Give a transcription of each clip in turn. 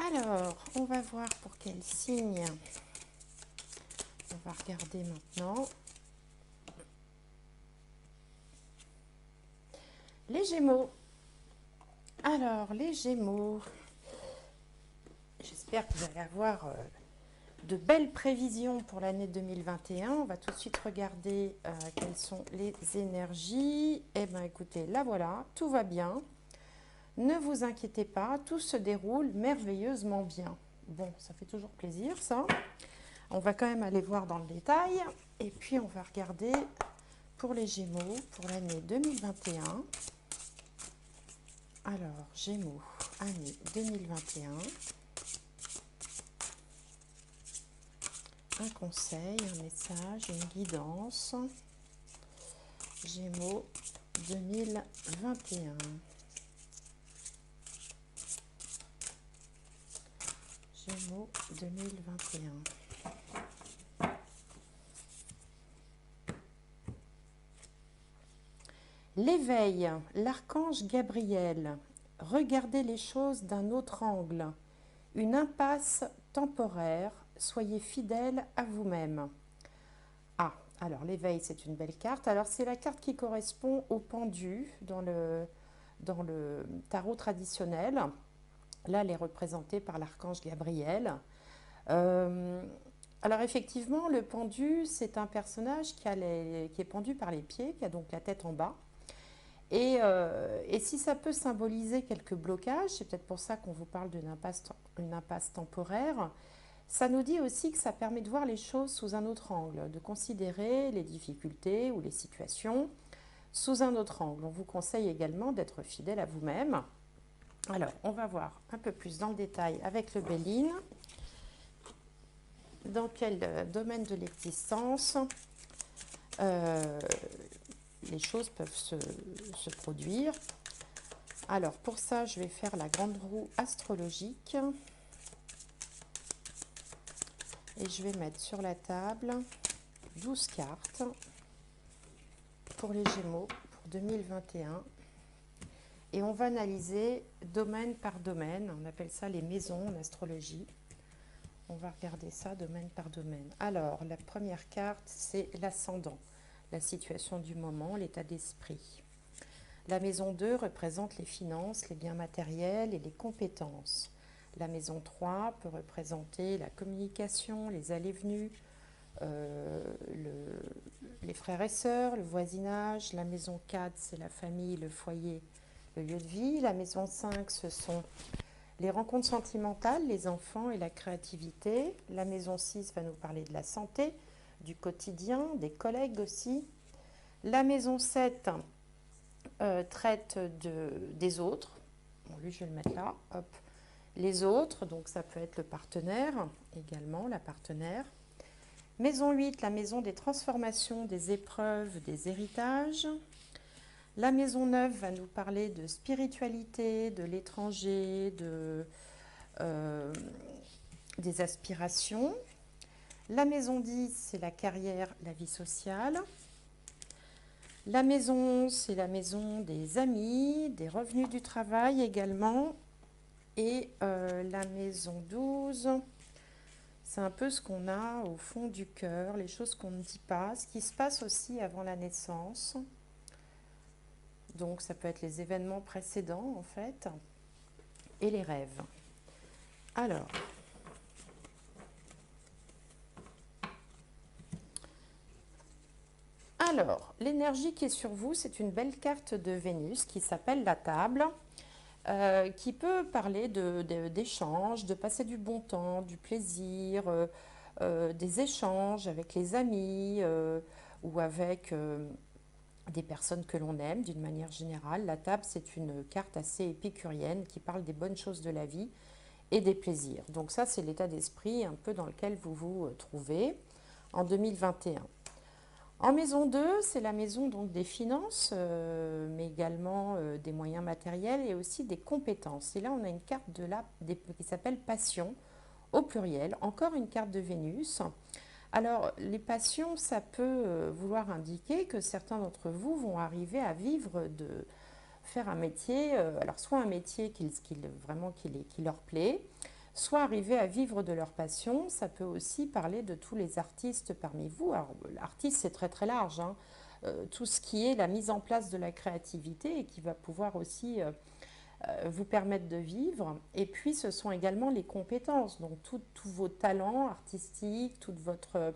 Alors, on va voir pour quel signe. On va regarder maintenant. Les Gémeaux. Alors, les Gémeaux. J'espère que vous allez avoir de belles prévisions pour l'année 2021. On va tout de suite regarder quelles sont les énergies. Eh bien, écoutez, là voilà, tout va bien. Ne vous inquiétez pas, tout se déroule merveilleusement bien. Bon, ça fait toujours plaisir, ça. On va quand même aller voir dans le détail. Et puis, on va regarder pour les Gémeaux pour l'année 2021. Alors, Gémeaux, année 2021. Un conseil, un message, une guidance. Gémeaux 2021. Gémeaux 2021. L'éveil, l'archange Gabriel. Regardez les choses d'un autre angle. Une impasse temporaire. Soyez fidèle à vous-même. Ah, alors l'éveil, c'est une belle carte. Alors c'est la carte qui correspond au pendu dans le tarot traditionnel. Là, elle est représentée par l'archange Gabriel. Euh, alors effectivement, le pendu, c'est un personnage qui est pendu par les pieds, qui a donc la tête en bas. Et si ça peut symboliser quelques blocages, c'est peut-être pour ça qu'on vous parle d'une impasse temporaire, ça nous dit aussi que ça permet de voir les choses sous un autre angle, de considérer les difficultés ou les situations sous un autre angle. On vous conseille également d'être fidèle à vous-même. Alors, on va voir un peu plus dans le détail avec le Béline. Dans quel domaine de l'existence les choses peuvent se produire. Alors, pour ça, je vais faire la grande roue astrologique. Et je vais mettre sur la table 12 cartes pour les Gémeaux pour 2021. Et on va analyser domaine par domaine. On appelle ça les maisons en astrologie. On va regarder ça domaine par domaine. Alors, la première carte, c'est l'ascendant, la situation du moment, l'état d'esprit. La maison 2 représente les finances, les biens matériels et les compétences. La maison 3 peut représenter la communication, les allées-venues, les frères et sœurs, le voisinage. La maison 4, c'est la famille, le foyer, le lieu de vie. La maison 5, ce sont les rencontres sentimentales, les enfants et la créativité. La maison 6 va nous parler de la santé, du quotidien, des collègues aussi. La maison 7 traite des autres. Bon, lui, je vais le mettre là. Hop. Les autres, donc ça peut être le partenaire, également la partenaire. Maison 8, la maison des transformations, des épreuves, des héritages. La maison 9 va nous parler de spiritualité, de l'étranger, des aspirations. La maison 10, c'est la carrière, la vie sociale. La maison 11, c'est la maison des amis, des revenus du travail également. Et la maison 12, c'est un peu ce qu'on a au fond du cœur, les choses qu'on ne dit pas, ce qui se passe aussi avant la naissance. Donc ça peut être les événements précédents en fait, et les rêves. Alors, l'énergie qui est sur vous, c'est une belle carte de Vénus qui s'appelle la table, qui peut parler d'échanges, de passer du bon temps, du plaisir, des échanges avec les amis ou avec des personnes que l'on aime d'une manière générale. La table, c'est une carte assez épicurienne qui parle des bonnes choses de la vie et des plaisirs. Donc ça, c'est l'état d'esprit un peu dans lequel vous vous trouvez en 2021. En maison 2, c'est la maison donc des finances, mais également des moyens matériels et aussi des compétences. Et là, on a une carte qui s'appelle passion, au pluriel, encore une carte de Vénus. Alors, les passions, ça peut vouloir indiquer que certains d'entre vous vont arriver à faire un métier, alors soit un métier qui leur plaît, soit arriver à vivre de leur passion. Ça peut aussi parler de tous les artistes parmi vous. Alors, l'artiste, c'est très très large, hein. Tout ce qui est la mise en place de la créativité et qui va pouvoir aussi vous permettre de vivre. Et puis, ce sont également les compétences, donc tous vos talents artistiques, toute votre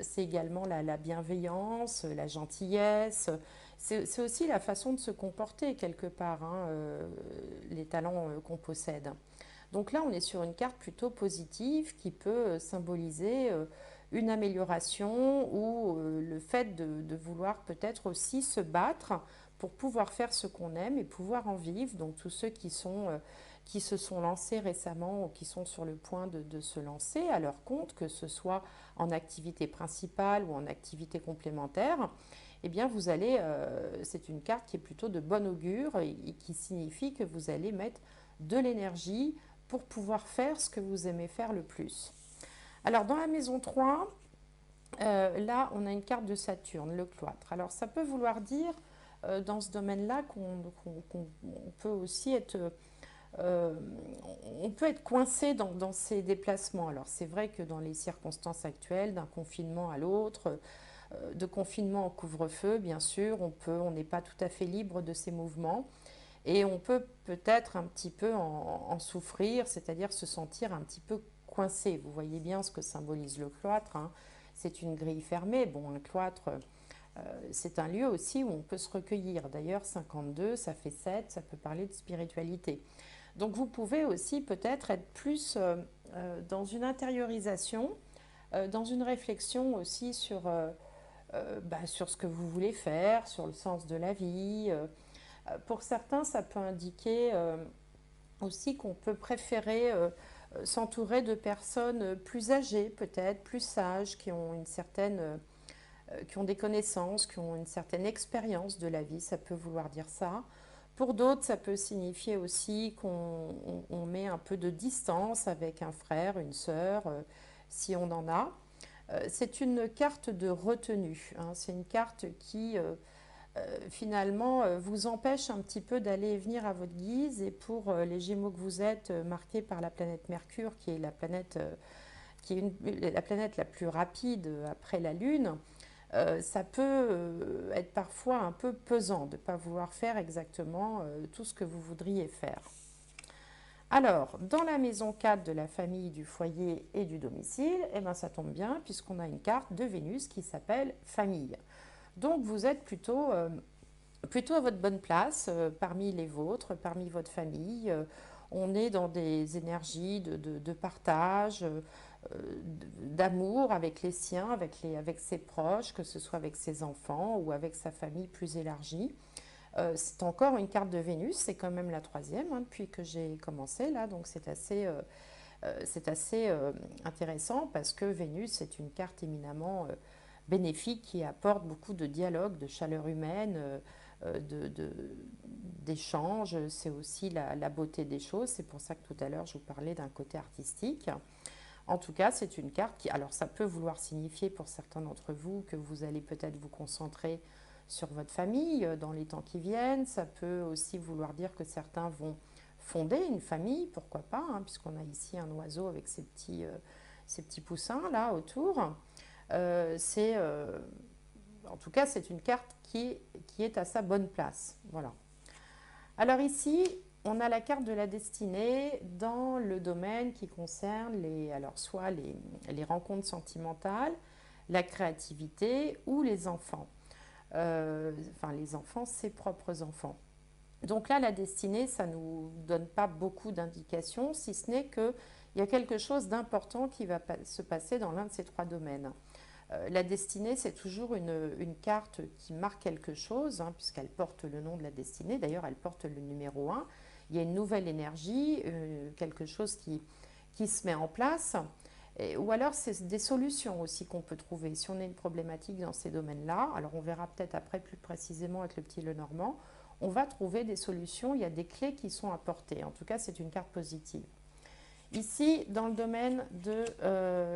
c'est également la bienveillance, la gentillesse. C'est aussi la façon de se comporter quelque part, hein, les talents qu'on possède. Donc là, on est sur une carte plutôt positive qui peut symboliser une amélioration ou le fait de vouloir peut-être aussi se battre pour pouvoir faire ce qu'on aime et pouvoir en vivre. Donc tous ceux qui se sont lancés récemment ou qui sont sur le point de se lancer à leur compte, que ce soit en activité principale ou en activité complémentaire, eh bien vous allez, c'est une carte qui est plutôt de bon augure et qui signifie que vous allez mettre de l'énergie pour pouvoir faire ce que vous aimez faire le plus. Alors dans la maison 3, là on a une carte de Saturne, le cloître. Alors ça peut vouloir dire dans ce domaine-là qu'on peut aussi être euh, on peut être coincé dans ces déplacements. Alors c'est vrai que dans les circonstances actuelles, d'un confinement à l'autre, de confinement au couvre-feu, bien sûr, on n'est pas tout à fait libre de ces mouvements et on peut peut-être un petit peu en souffrir, c'est-à-dire se sentir un petit peu coincé. Vous voyez bien ce que symbolise le cloître, hein. C'est une grille fermée. Bon, un cloître, c'est un lieu aussi où on peut se recueillir. D'ailleurs, 52, ça fait 7, ça peut parler de spiritualité. Donc vous pouvez aussi peut-être être plus dans une intériorisation, dans une réflexion aussi sur ce que vous voulez faire, sur le sens de la vie. Pour certains, ça peut indiquer aussi qu'on peut préférer s'entourer de personnes plus âgées, peut-être plus sages, qui ont des connaissances, qui ont une certaine expérience de la vie. Ça peut vouloir dire ça. Pour d'autres, ça peut signifier aussi qu'on met un peu de distance avec un frère, une sœur, si on en a. C'est une carte de retenue, hein. C'est une carte qui finalement vous empêche un petit peu d'aller et venir à votre guise. Et pour les Gémeaux que vous êtes, marqués par la planète Mercure, qui est la planète la plus rapide après la Lune, ça peut être parfois un peu pesant de ne pas vouloir faire exactement tout ce que vous voudriez faire. Alors, dans la maison 4 de la famille, du foyer et du domicile, eh ben, ça tombe bien puisqu'on a une carte de Vénus qui s'appelle famille. Donc vous êtes plutôt à votre bonne place parmi les vôtres, parmi votre famille. On est dans des énergies de partage, d'amour avec les siens, avec ses proches, que ce soit avec ses enfants ou avec sa famille plus élargie. C'est encore une carte de Vénus, c'est quand même la troisième hein, depuis que j'ai commencé là, donc c'est assez intéressant parce que Vénus est une carte éminemment bénéfique qui apporte beaucoup de dialogue, de chaleur humaine, d'échange. C'est aussi la beauté des choses. C'est pour ça que tout à l'heure je vous parlais d'un côté artistique. En tout cas, c'est une carte qui, alors ça peut vouloir signifier pour certains d'entre vous que vous allez peut-être vous concentrer sur votre famille dans les temps qui viennent. Ça peut aussi vouloir dire que certains vont fonder une famille, pourquoi pas, hein, puisqu'on a ici un oiseau avec ses petits poussins là autour. En tout cas, c'est une carte qui est à sa bonne place. Voilà. Alors ici, on a la carte de la destinée dans le domaine qui concerne soit les rencontres sentimentales, la créativité ou les enfants. Enfin, les enfants, ses propres enfants. Donc là, la destinée, ça ne nous donne pas beaucoup d'indications, si ce n'est qu'il y a quelque chose d'important qui va se passer dans l'un de ces trois domaines. La destinée, c'est toujours une carte qui marque quelque chose, hein, puisqu'elle porte le nom de la destinée. D'ailleurs, elle porte le numéro 1. Il y a une nouvelle énergie, quelque chose qui se met en place. Ou alors, c'est des solutions aussi qu'on peut trouver. Si on a une problématique dans ces domaines-là, alors on verra peut-être après plus précisément avec le petit Lenormand, on va trouver des solutions. Il y a des clés qui sont apportées. En tout cas, c'est une carte positive. Ici, dans le domaine de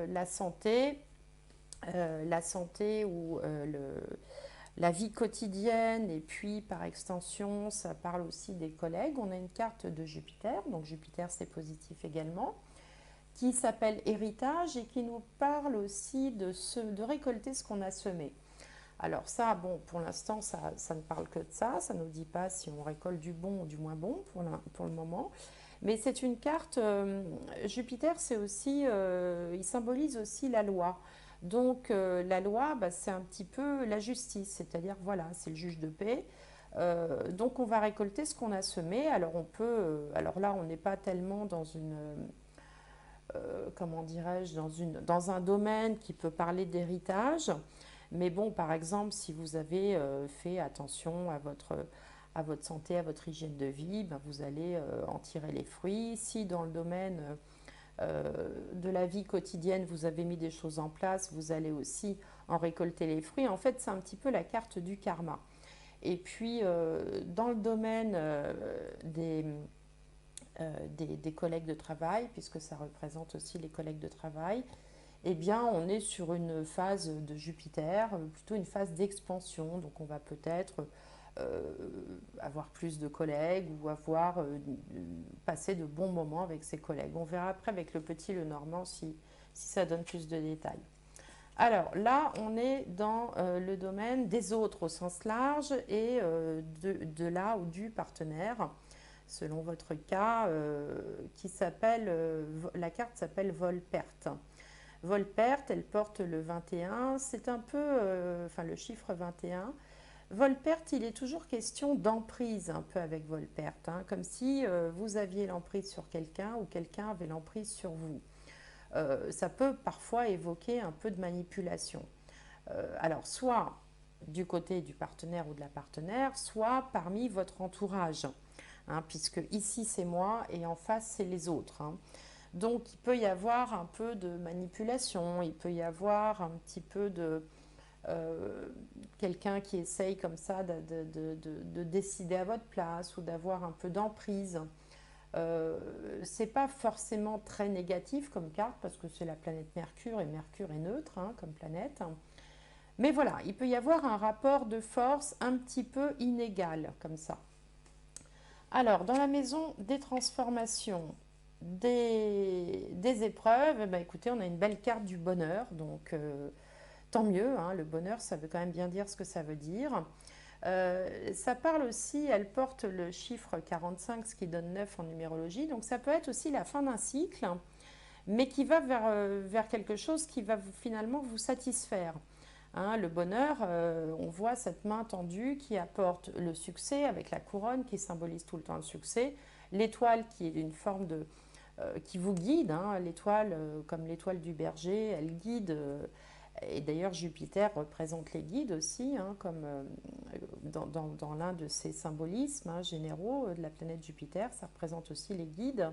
la santé ou la vie quotidienne et puis par extension, ça parle aussi des collègues. On a une carte de Jupiter, donc Jupiter c'est positif également, qui s'appelle héritage et qui nous parle aussi de récolter ce qu'on a semé. Alors ça, bon, pour l'instant, ça ne parle que de ça. Ça ne nous dit pas si on récolte du bon ou du moins bon pour le moment. Mais c'est une carte, Jupiter, c'est aussi, il symbolise aussi la loi. Donc la loi, bah, c'est un petit peu la justice, c'est-à-dire voilà, c'est le juge de paix. Donc on va récolter ce qu'on a semé. Alors on peut, alors là, on n'est pas tellement dans une, comment dirais-je, dans un domaine qui peut parler d'héritage. Mais bon, par exemple, si vous avez fait attention à votre santé, à votre hygiène de vie, ben vous allez en tirer les fruits. Si dans le domaine de la vie quotidienne, vous avez mis des choses en place, vous allez aussi en récolter les fruits. En fait, c'est un petit peu la carte du karma. Et puis, dans le domaine des collègues de travail, puisque ça représente aussi les collègues de travail, eh bien, on est sur une phase de Jupiter, plutôt une phase d'expansion. Donc, on va peut-être euh, avoir plus de collègues ou avoir passé de bons moments avec ses collègues. On verra après avec le petit le normand si ça donne plus de détails. Alors là, on est dans le domaine des autres au sens large et de là ou du partenaire, selon votre cas, qui s'appelle, la carte s'appelle Vol-Perte. Vol-Perte, elle porte le 21, c'est un peu, enfin le chiffre 21. Vol-Perte, il est toujours question d'emprise un peu avec Vol-Perte, hein, comme si vous aviez l'emprise sur quelqu'un ou quelqu'un avait l'emprise sur vous. Ça peut parfois évoquer un peu de manipulation. Alors, soit du côté du partenaire ou de la partenaire, soit parmi votre entourage, hein, puisque ici c'est moi et en face c'est les autres, hein. Donc il peut y avoir un peu de manipulation, il peut y avoir un petit peu de euh, quelqu'un qui essaye comme ça de décider à votre place ou d'avoir un peu d'emprise. C'est pas forcément très négatif comme carte parce que c'est la planète Mercure et Mercure est neutre, hein, comme planète. Mais voilà, il peut y avoir un rapport de force un petit peu inégal comme ça. Alors, dans la maison des transformations, des épreuves, eh ben, écoutez, on a une belle carte du bonheur, donc tant mieux, hein, le bonheur, ça veut quand même bien dire ce que ça veut dire. Ça parle aussi, elle porte le chiffre 45, ce qui donne 9 en numérologie, donc ça peut être aussi la fin d'un cycle, mais qui va vers quelque chose qui va finalement vous satisfaire. Hein, le bonheur, on voit cette main tendue qui apporte le succès avec la couronne qui symbolise tout le temps le succès, l'étoile qui est une forme de qui vous guide, hein, l'étoile comme l'étoile du berger, elle guide. Et d'ailleurs, Jupiter représente les guides aussi, hein, comme dans l'un de ces symbolismes, hein, généraux de la planète Jupiter, ça représente aussi les guides.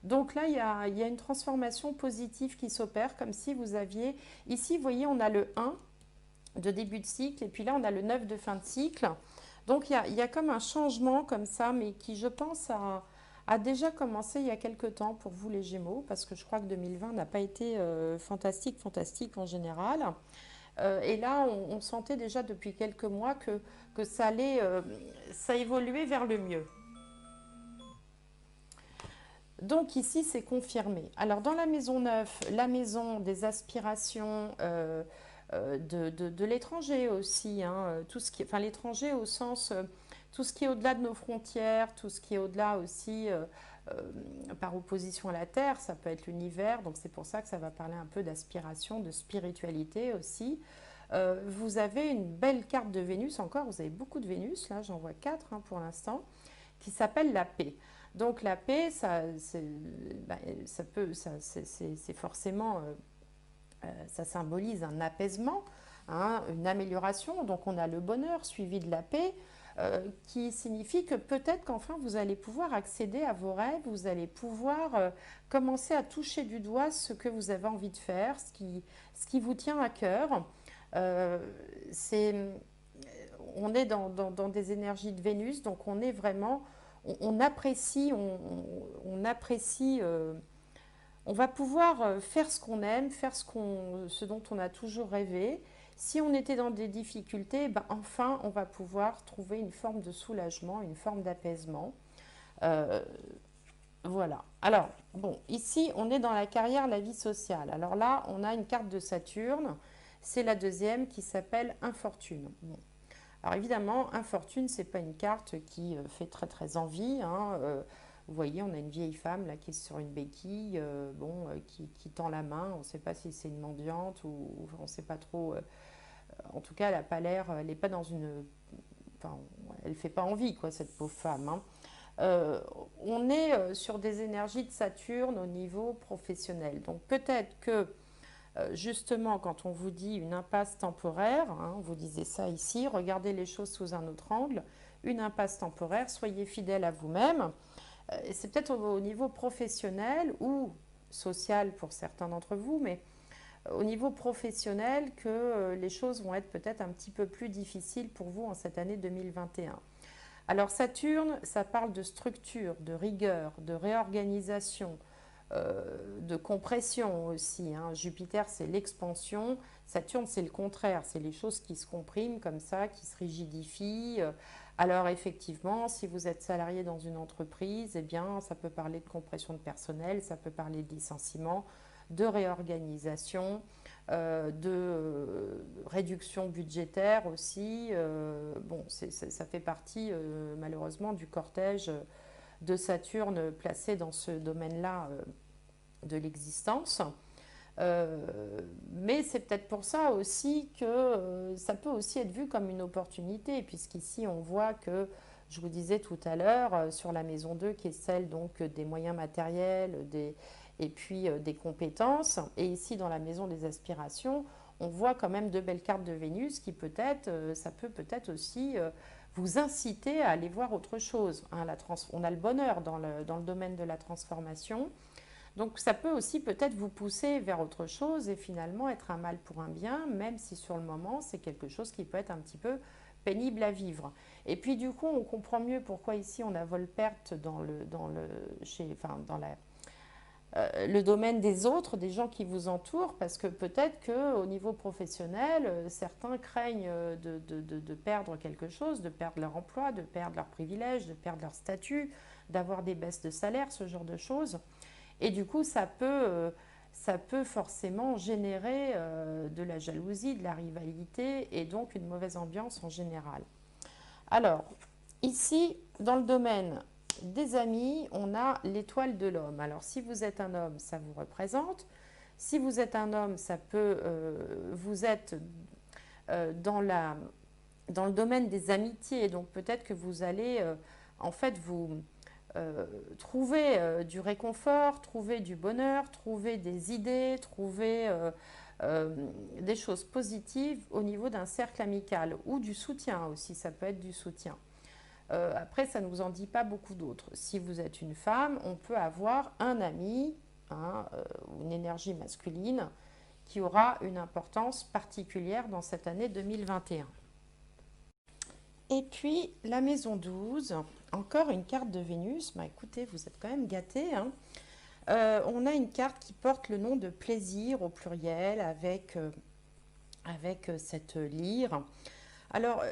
Donc là, il y a une transformation positive qui s'opère, comme si vous aviez... Ici, vous voyez, on a le 1 de début de cycle, et puis là, on a le 9 de fin de cycle. Donc il y a comme un changement comme ça, mais qui, je pense, a déjà commencé il y a quelques temps pour vous les Gémeaux, parce que je crois que 2020 n'a pas été fantastique en général. Et là, on sentait déjà depuis quelques mois que ça allait, ça évoluait vers le mieux. Donc ici, c'est confirmé. Alors dans la maison 9, la maison des aspirations de l'étranger aussi, hein, tout ce qui, enfin l'étranger au sens, tout ce qui est au-delà de nos frontières, tout ce qui est au-delà aussi par opposition à la Terre, ça peut être l'univers, donc c'est pour ça que ça va parler un peu d'aspiration, de spiritualité aussi. Vous avez une belle carte de Vénus encore, vous avez beaucoup de Vénus, là j'en vois 4 hein, pour l'instant, qui s'appelle la paix. Donc la paix, bah, c'est forcément, ça symbolise un apaisement, hein, une amélioration. Donc on a le bonheur suivi de la paix, qui signifie que peut-être qu'enfin vous allez pouvoir accéder à vos rêves, vous allez pouvoir commencer à toucher du doigt ce que vous avez envie de faire, ce qui vous tient à cœur. Euh, c'est, on est dans des énergies de Vénus, donc on est vraiment, on apprécie, on apprécie, on va pouvoir faire ce qu'on aime, faire ce dont on a toujours rêvé. Si on était dans des difficultés, ben, enfin, on va pouvoir trouver une forme de soulagement, une forme d'apaisement. Euh, voilà. Alors, bon, ici, on est dans la carrière, la vie sociale. Alors là, on a une carte de Saturne. C'est la deuxième qui s'appelle Infortune. Bon. Alors évidemment, Infortune, c'est pas une carte qui fait très très envie, hein. Vous voyez, on a une vieille femme là qui est sur une béquille, bon, qui tend la main. On ne sait pas si c'est une mendiante ou on ne sait pas trop. En tout cas, elle n'a pas l'air, elle n'est pas dans une, enfin, elle fait pas envie quoi cette pauvre femme, hein. Euh, on est sur des énergies de Saturne au niveau professionnel. Donc peut-être que justement, quand on vous dit une impasse temporaire, hein, vous disiez ça ici, regardez les choses sous un autre angle, une impasse temporaire, soyez fidèle à vous-même. C'est peut-être au niveau professionnel ou social pour certains d'entre vous, mais au niveau professionnel que les choses vont être peut-être un petit peu plus difficiles pour vous en cette année 2021. Alors Saturne, ça parle de structure, de rigueur, de réorganisation, de compression aussi, hein. Jupiter, c'est l'expansion. Saturne, c'est le contraire. C'est les choses qui se compriment comme ça, qui se rigidifient. Alors effectivement, si vous êtes salarié dans une entreprise, eh bien, ça peut parler de compression de personnel, ça peut parler de licenciement, de réorganisation, de réduction budgétaire aussi. Bon, ça fait partie malheureusement du cortège de Saturne placé dans ce domaine-là de l'existence. Mais c'est peut-être pour ça aussi que ça peut aussi être vu comme une opportunité, puisqu'ici on voit que, je vous disais tout à l'heure, sur la maison 2, qui est celle donc des moyens matériels et puis des compétences, et ici dans la maison des aspirations, on voit quand même deux belles cartes de Vénus qui peut-être, ça peut peut-être aussi vous inciter à aller voir autre chose, hein. On a le bonheur dans le domaine de la transformation. Donc ça peut aussi peut-être vous pousser vers autre chose et finalement être un mal pour un bien, même si sur le moment c'est quelque chose qui peut être un petit peu pénible à vivre. Et puis du coup on comprend mieux pourquoi ici on a vol-perte dans le domaine des autres, des gens qui vous entourent, parce que peut-être qu'au niveau professionnel, certains craignent de perdre quelque chose, de perdre leur emploi, de perdre leurs privilèges, de perdre leur statut, d'avoir des baisses de salaire, ce genre de choses. Et du coup, ça peut forcément générer de la jalousie, de la rivalité et donc une mauvaise ambiance en général. Alors, ici, dans le domaine des amis, on a l'étoile de l'homme. Alors, si vous êtes un homme, ça vous représente. Si vous êtes un homme, ça peut, vous êtes dans dans le domaine des amitiés. Donc, peut-être que vous allez, en fait, trouver du réconfort, trouver du bonheur, trouver des idées, trouver des choses positives au niveau d'un cercle amical ou du soutien aussi, ça peut être du soutien. Après, ça ne vous en dit pas beaucoup d'autres. Si vous êtes une femme, on peut avoir un ami, hein, une énergie masculine qui aura une importance particulière dans cette année 2021. Et puis la maison 12, encore une carte de Vénus. Bah, écoutez, vous êtes quand même gâtés, hein. On a une carte qui porte le nom de plaisir au pluriel avec cette lyre. Alors,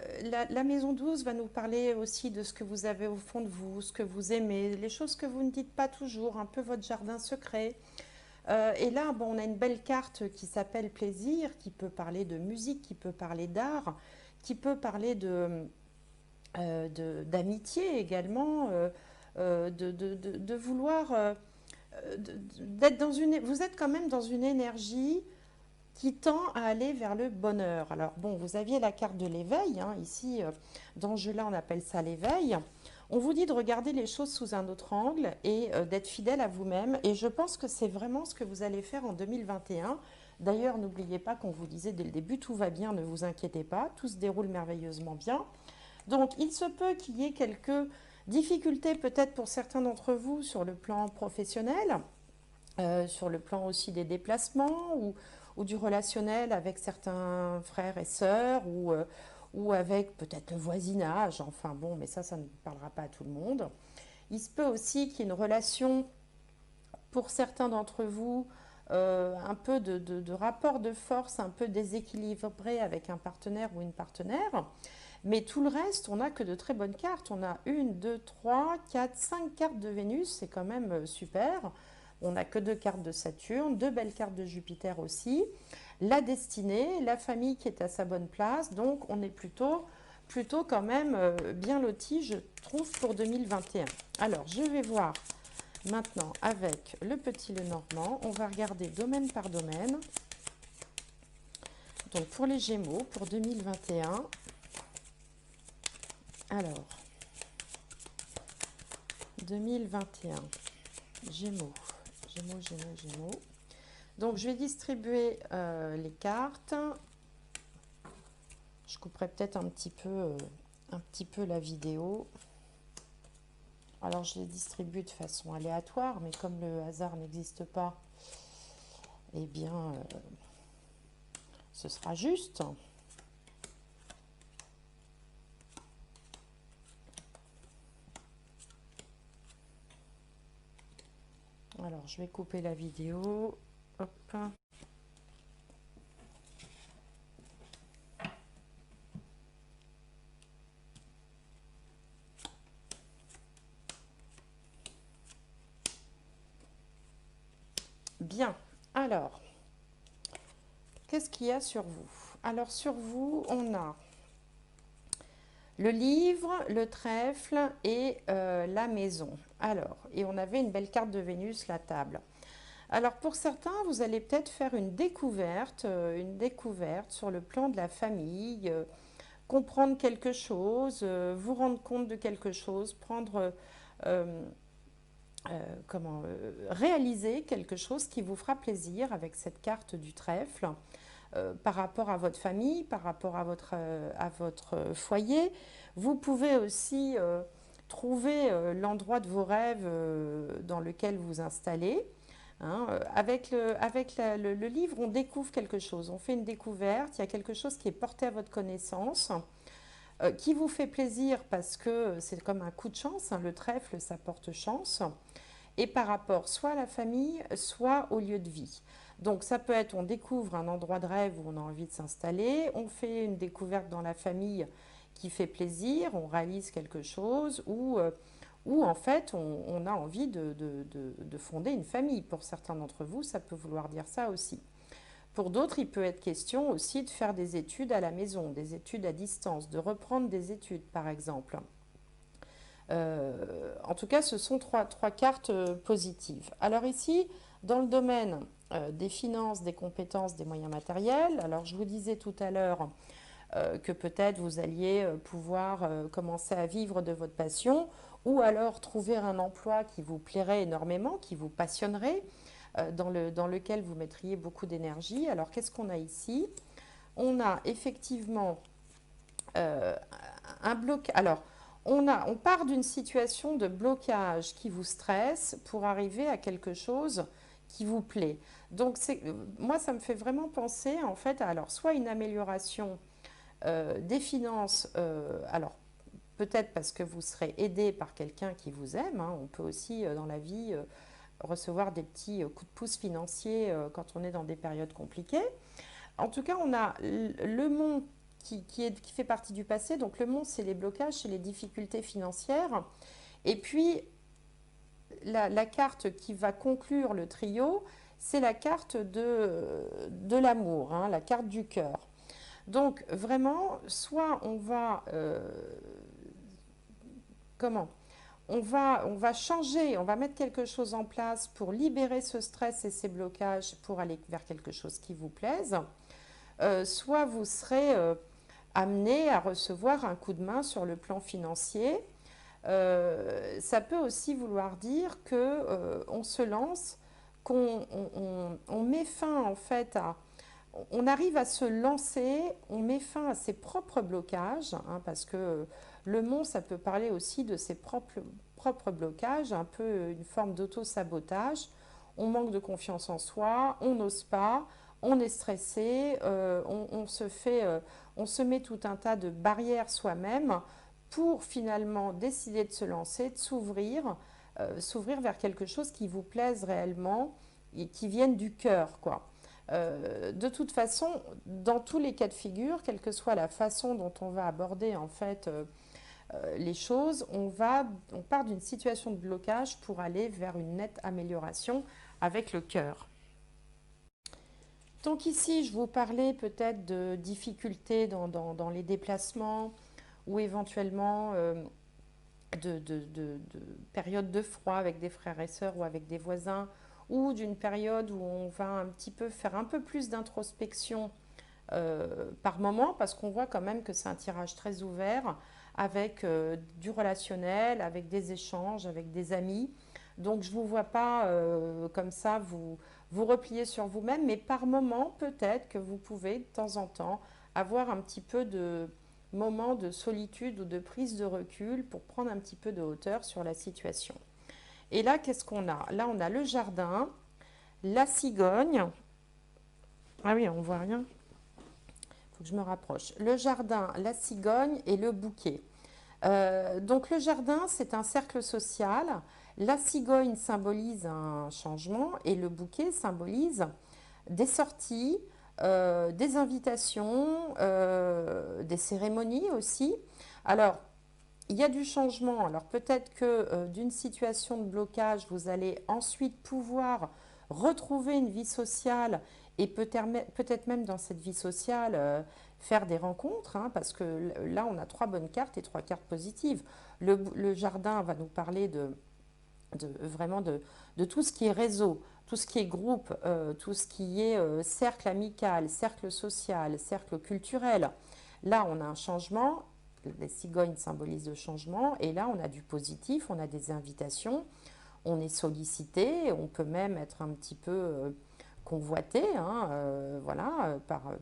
la maison 12 va nous parler aussi de ce que vous avez au fond de vous, ce que vous aimez, les choses que vous ne dites pas toujours, un peu votre jardin secret. Et là, bon, on a une belle carte qui s'appelle plaisir, qui peut parler de musique, qui peut parler d'art, qui peut parler d'amitié également, de vouloir d'être dans une. Vous êtes quand même dans une énergie qui tend à aller vers le bonheur. Alors bon, vous aviez la carte de l'éveil, hein, ici, dans ce jeu-là, on appelle ça l'éveil. On vous dit de regarder les choses sous un autre angle et d'être fidèle à vous-même. Et je pense que c'est vraiment ce que vous allez faire en 2021. D'ailleurs, n'oubliez pas qu'on vous disait dès le début, tout va bien, ne vous inquiétez pas, tout se déroule merveilleusement bien. Donc, il se peut qu'il y ait quelques difficultés peut-être pour certains d'entre vous sur le plan professionnel, sur le plan aussi des déplacements ou du relationnel avec certains frères et sœurs ou avec peut-être le voisinage. Enfin bon, mais ça ne parlera pas à tout le monde. Il se peut aussi qu'il y ait une relation pour certains d'entre vous un peu de rapport de force un peu déséquilibré avec un partenaire ou une partenaire. Mais tout le reste, on n'a que de très bonnes cartes. On a une, deux, trois, quatre, cinq cartes de Vénus, c'est quand même super. On n'a que deux cartes de Saturne, deux belles cartes de Jupiter aussi. La destinée, la famille qui est à sa bonne place. Donc on est plutôt quand même bien loti, je trouve, pour 2021. Alors, je vais voir maintenant avec le petit Lenormand. On va regarder domaine par domaine. Donc pour les Gémeaux, pour 2021. Alors, 2021, Gémeaux, Gémeaux, Gémeaux, Gémeaux. Donc, je vais distribuer les cartes. Je couperai peut-être un petit peu la vidéo. Alors, je les distribue de façon aléatoire, mais comme le hasard n'existe pas, eh bien, ce sera juste. Alors, je vais couper la vidéo. Hop. Bien. Alors, qu'est-ce qu'il y a sur vous? Alors, sur vous, on a le livre, le trèfle et la maison. Alors, et on avait une belle carte de Vénus, la table. Alors pour certains, vous allez peut-être faire une découverte sur le plan de la famille, comprendre quelque chose, vous rendre compte de quelque chose, euh, réaliser quelque chose qui vous fera plaisir avec cette carte du trèfle. Par rapport à votre famille, par rapport à votre foyer. Vous pouvez aussi trouver l'endroit de vos rêves dans lequel vous installez. Hein. Avec le livre, on découvre quelque chose, on fait une découverte, il y a quelque chose qui est porté à votre connaissance, qui vous fait plaisir parce que c'est comme un coup de chance, hein, le trèfle, ça porte chance, et par rapport soit à la famille, soit au lieu de vie. Donc ça peut être, on découvre un endroit de rêve où on a envie de s'installer, on fait une découverte dans la famille qui fait plaisir, on réalise quelque chose, ou en fait on a envie de fonder une famille. Pour certains d'entre vous, ça peut vouloir dire ça aussi. Pour d'autres, il peut être question aussi de faire des études à la maison, des études à distance, de reprendre des études par exemple. En tout cas, ce sont trois cartes positives. Alors ici, dans le domaine des finances, des compétences, des moyens matériels, alors je vous disais tout à l'heure que peut-être vous alliez pouvoir commencer à vivre de votre passion ou alors trouver un emploi qui vous plairait énormément, qui vous passionnerait, dans lequel vous mettriez beaucoup d'énergie. Alors qu'est-ce qu'on a ici? On a effectivement euh, un bloc. Alors, on part d'une situation de blocage qui vous stresse pour arriver à quelque chose qui vous plaît. Donc, moi, ça me fait vraiment penser en fait à alors, soit une amélioration des finances, alors peut-être parce que vous serez aidé par quelqu'un qui vous aime, hein. On peut aussi dans la vie recevoir des petits coups de pouce financiers quand on est dans des périodes compliquées. En tout cas, on a le mont qui fait partie du passé. Donc le mont, c'est les blocages, c'est les difficultés financières. Et puis, la carte qui va conclure le trio, c'est la carte de l'amour, hein, la carte du cœur. Donc vraiment, soit on va... comment on va changer, on va mettre quelque chose en place pour libérer ce stress et ces blocages pour aller vers quelque chose qui vous plaise. Soit vous serez amené à recevoir un coup de main sur le plan financier. Ça peut aussi vouloir dire que on se lance, qu'on met fin en fait à... On arrive à se lancer, on met fin à ses propres blocages, hein, parce que le mont, ça peut parler aussi de ses propres blocages, un peu une forme d'auto-sabotage. On manque de confiance en soi, on n'ose pas, on est stressé, on se met tout un tas de barrières soi-même pour finalement décider de se lancer, de s'ouvrir vers quelque chose qui vous plaise réellement, qui viennent du cœur, quoi. De toute façon, dans tous les cas de figure, quelle que soit la façon dont on va aborder en fait les choses, on part d'une situation de blocage pour aller vers une nette amélioration avec le cœur. Donc ici, je vous parlais peut-être de difficultés dans les déplacements ou éventuellement de périodes de froid avec des frères et sœurs ou avec des voisins, ou d'une période où on va un petit peu faire un peu plus d'introspection par moment, parce qu'on voit quand même que c'est un tirage très ouvert avec du relationnel, avec des échanges, avec des amis. Donc je ne vous vois pas comme ça vous replier sur vous-même, mais par moment peut-être que vous pouvez de temps en temps avoir un petit peu de moments de solitude ou de prise de recul pour prendre un petit peu de hauteur sur la situation. Et là, qu'est-ce qu'on a? Là, on a le jardin, la cigogne. Ah oui, on voit rien. Il faut que je me rapproche. Le jardin, la cigogne et le bouquet. Donc le jardin, c'est un cercle social. La cigogne symbolise un changement et le bouquet symbolise des sorties, des invitations, des cérémonies aussi. Alors, il y a du changement. Alors peut-être que d'une situation de blocage, vous allez ensuite pouvoir retrouver une vie sociale et peut-être même dans cette vie sociale faire des rencontres, hein, parce que là on a trois bonnes cartes et trois cartes positives. Le jardin va nous parler vraiment de tout ce qui est réseau, tout ce qui est groupe, tout ce qui est cercle amical, cercle social, cercle culturel. Là on a un changement. Les cigognes symbolisent le changement et là on a du positif, on a des invitations, on est sollicité, on peut même être un petit peu convoité, hein, voilà, par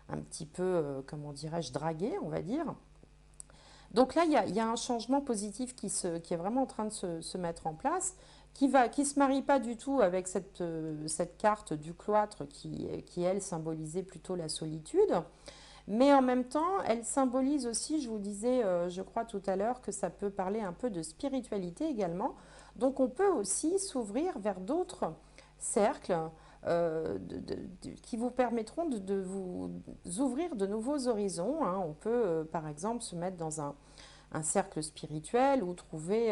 un petit peu, comment dirais-je, dragué, on va dire. Donc là, il y a un changement positif qui est vraiment en train de se mettre en place, qui se marie pas du tout avec cette carte du cloître qui, elle, symbolisait plutôt la solitude. Mais en même temps, elle symbolise aussi, je vous disais, je crois tout à l'heure, que ça peut parler un peu de spiritualité également. Donc on peut aussi s'ouvrir vers d'autres cercles qui vous permettront de vous ouvrir de nouveaux horizons, hein. On peut, par exemple, se mettre dans un cercle spirituel ou trouver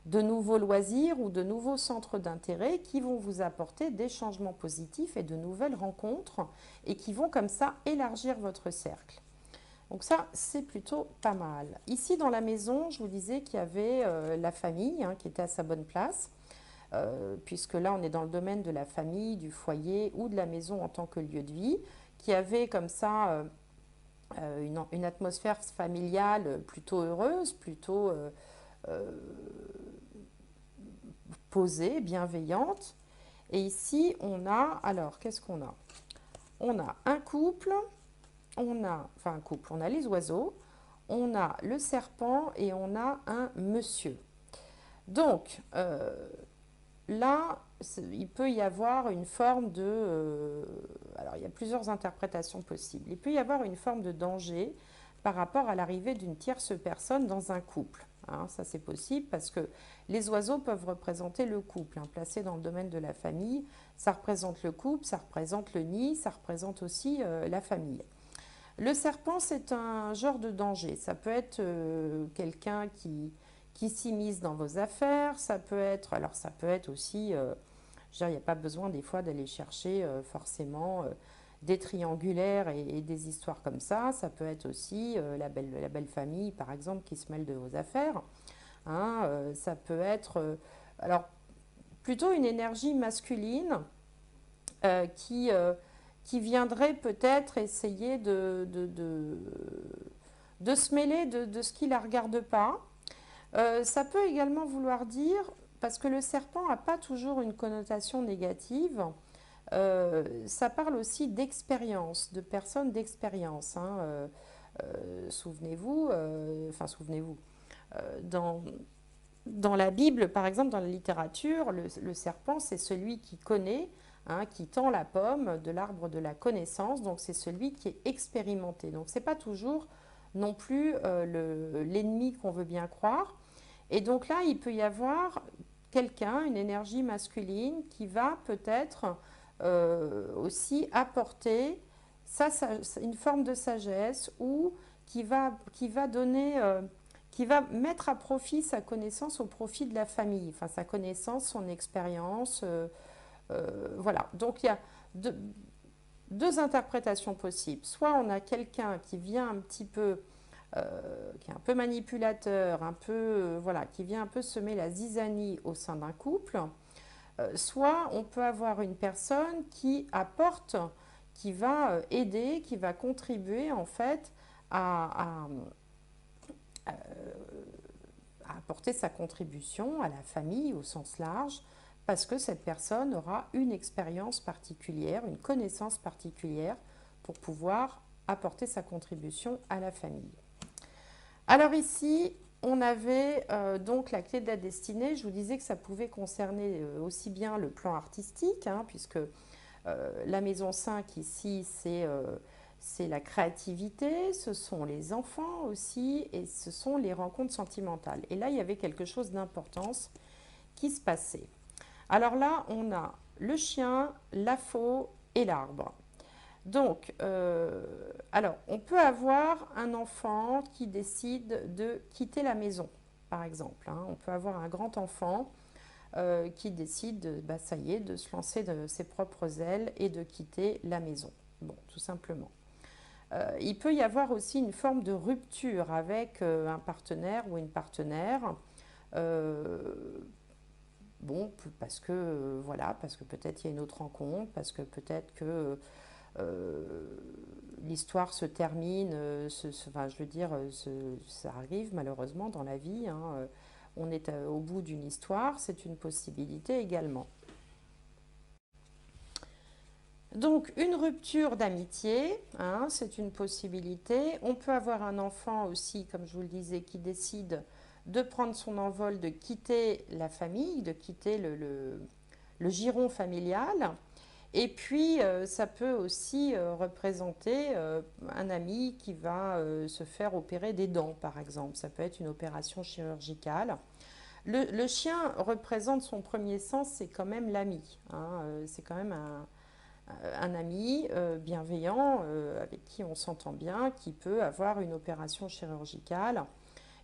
de nouveaux loisirs ou de nouveaux centres d'intérêt qui vont vous apporter des changements positifs et de nouvelles rencontres et qui vont comme ça élargir votre cercle. Donc ça, c'est plutôt pas mal. Ici, dans la maison, je vous disais qu'il y avait la famille, hein, qui était à sa bonne place, puisque là, on est dans le domaine de la famille, du foyer ou de la maison en tant que lieu de vie, qui avait comme ça une atmosphère familiale plutôt heureuse, plutôt euh, posée, bienveillante. Et ici, on a, alors, qu'est-ce qu'on a? On a un couple, enfin un couple, on a les oiseaux, on a le serpent et on a un monsieur. Donc, là, il peut y avoir une forme de... alors, il y a plusieurs interprétations possibles. Il peut y avoir une forme de danger par rapport à l'arrivée d'une tierce personne dans un couple. Hein, ça, c'est possible parce que les oiseaux peuvent représenter le couple. Hein, placé dans le domaine de la famille, ça représente le couple, ça représente le nid, ça représente aussi la famille. Le serpent, c'est un genre de danger. Ça peut être quelqu'un qui s'immisce dans vos affaires. Ça peut être aussi, je veux dire, il n'y a pas besoin des fois d'aller chercher forcément des triangulaires et des histoires comme ça. Ça peut être aussi la belle famille, par exemple, qui se mêle de vos affaires. Hein, ça peut être, alors, plutôt une énergie masculine euh, qui, euh, qui viendrait peut-être essayer de se mêler de ce qui ne la regarde pas. Ça peut également vouloir dire, parce que le serpent n'a pas toujours une connotation négative, ça parle aussi d'expérience, de personnes d'expérience. Hein. Souvenez-vous, souvenez-vous, dans, dans la Bible, par exemple, dans la littérature, le serpent, c'est celui qui connaît, hein, qui tend la pomme de l'arbre de la connaissance, donc c'est celui qui est expérimenté. Donc c'est pas toujours non plus l'ennemi qu'on veut bien croire. Et donc là, il peut y avoir quelqu'un, une énergie masculine, qui va peut-être aussi apporter une forme de sagesse ou qui va donner, qui va mettre à profit sa connaissance au profit de la famille, enfin sa connaissance, son expérience. Voilà. Donc il y a deux, deux interprétations possibles. Soit on a quelqu'un qui vient un petit peu qui est un peu manipulateur, un peu, voilà, qui vient un peu semer la zizanie au sein d'un couple, soit on peut avoir une personne qui apporte, qui va aider, qui va contribuer en fait à, à, à apporter sa contribution à la famille au sens large, parce que cette personne aura une expérience particulière, une connaissance particulière pour pouvoir apporter sa contribution à la famille. Alors ici, on avait donc la clé de la destinée. Je vous disais que ça pouvait concerner aussi bien le plan artistique, hein, puisque la maison 5 ici, c'est la créativité, ce sont les enfants aussi, et ce sont les rencontres sentimentales. Et là, il y avait quelque chose d'importance qui se passait. Alors là, on a le chien, la faux et l'arbre. Donc, alors, on peut avoir un enfant qui décide de quitter la maison, par exemple, hein. On peut avoir un grand enfant qui décide, bah, ça y est, de se lancer de ses propres ailes et de quitter la maison. Bon, tout simplement. Il peut y avoir aussi une forme de rupture avec un partenaire ou une partenaire. Euh, bon, parce que voilà, parce que peut-être il y a une autre rencontre, parce que peut-être que l'histoire se termine, enfin, je veux dire, ça arrive malheureusement dans la vie, hein, on est au bout d'une histoire, c'est une possibilité également. Donc une rupture d'amitié, hein, c'est une possibilité. On peut avoir un enfant aussi, comme je vous le disais, qui décide de prendre son envol, de quitter la famille, de quitter le giron familial. Et puis, ça peut aussi représenter un ami qui va se faire opérer des dents, par exemple. Ça peut être une opération chirurgicale. Le chien représente son premier sens, c'est quand même l'ami, hein. C'est quand même un ami bienveillant avec qui on s'entend bien, qui peut avoir une opération chirurgicale.